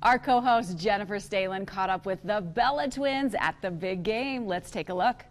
Our co-host Jennifer Stehlin caught up with the Bella twins at the big game. Let's take a look.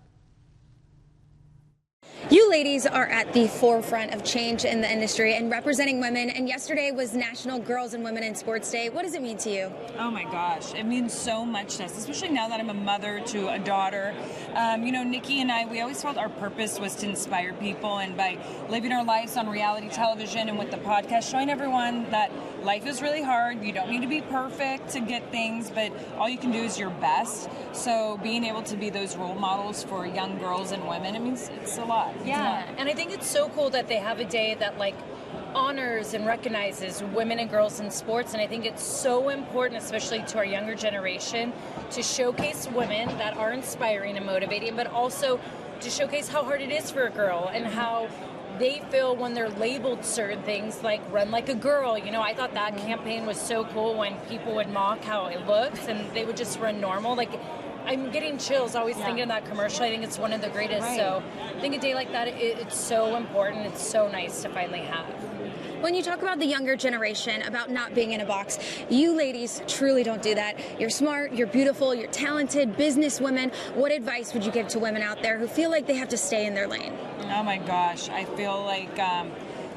You ladies are at the forefront of change in the industry and representing women, and yesterday was National Girls and Women in Sports Day. What does it mean to you? Oh my gosh, it means so much to us, especially now that I'm a mother to a daughter. Nikki and I, we always felt our purpose was to inspire people, and by living our lives on reality television and with the podcast, showing everyone that life is really hard. You don't need to be perfect to get things, but all you can do is your best. So being able to be those role models for young girls and women, it means it's a lot. Yeah, and I think it's so cool that they have a day that honors and recognizes women and girls in sports, and I think it's so important, especially to our younger generation, to showcase women that are inspiring and motivating, but also to showcase how hard it is for a girl and how they feel when they're labeled certain things, like run like a girl. I thought that campaign was so cool when people would mock how it looks and they would just run normal. I'm getting chills always thinking of that commercial. I think it's one of the greatest. Right. So I think a day like that, it's so important. It's so nice to finally have. When you talk about the younger generation, about not being in a box, you ladies truly don't do that. You're smart, you're beautiful, you're talented, business women. What advice would you give to women out there who feel like they have to stay in their lane? Oh my gosh, I feel like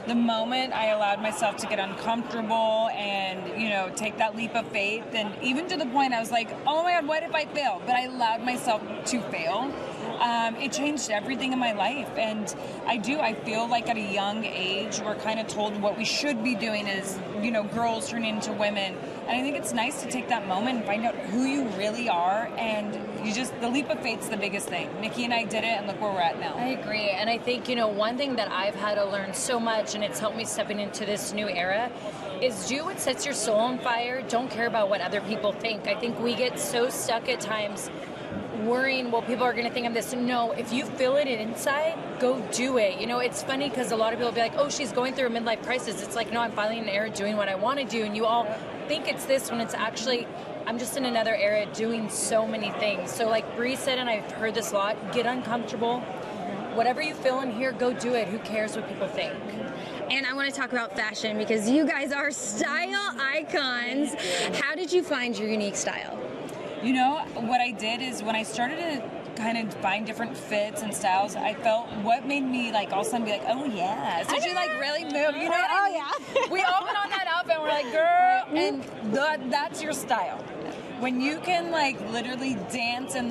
the moment I allowed myself to get uncomfortable and, take that leap of faith, and even to the point I was like, oh my God, what if I fail? But I allowed myself to fail. It changed everything in my life. And I feel like at a young age, we're kind of told what we should be doing as, girls turning into women. And I think it's nice to take that moment and find out who you really are. And the leap of faith's the biggest thing. Nikki and I did it, and look where we're at now. I agree. And I think, one thing that I've had to learn so much, and it's helped me stepping into this new era, is do what sets your soul on fire. Don't care about what other people think. I think we get so stuck at times worrying, well, people are going to think of this. No, if you feel it inside, go do it. It's funny because a lot of people be like, oh, she's going through a midlife crisis. It's like, no, I'm finally in an era doing what I want to do. And you all think it's this when it's actually, I'm just in another era doing so many things. So like Brie said, and I've heard this a lot, get uncomfortable. Whatever you feel in here, go do it. Who cares what people think? And I want to talk about fashion because you guys are style icons. How did you find your unique style? What I did is when I started to kind of find different fits and styles, I felt what made me all of a sudden be like, oh yeah. So she really moved, Oh yeah. We all put on that outfit and we're like, girl, and that's your style. When you can literally dance and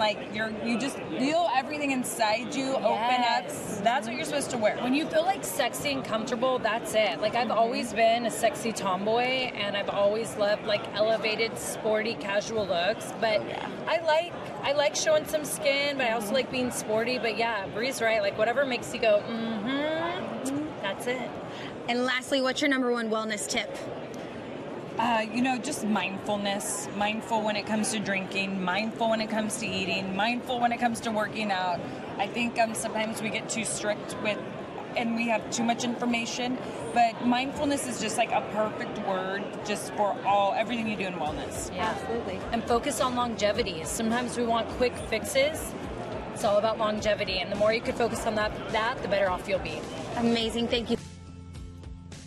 you just feel everything inside you open up, that's what you're supposed to wear. When you feel sexy and comfortable, that's it. I've always been a sexy tomboy, and I've always loved elevated, sporty, casual looks. But I like showing some skin, but I also like being sporty. But yeah, Brie's right. Whatever makes you go, that's it. And lastly, what's your number one wellness tip? Just mindfulness. Mindful when it comes to drinking, mindful when it comes to eating, mindful when it comes to working out. I think sometimes we get too strict and we have too much information, but mindfulness is just a perfect word just for everything you do in wellness. Yeah, absolutely. And focus on longevity. Sometimes we want quick fixes. It's all about longevity, and the more you can focus on that, the better off you'll be. Amazing. Thank you.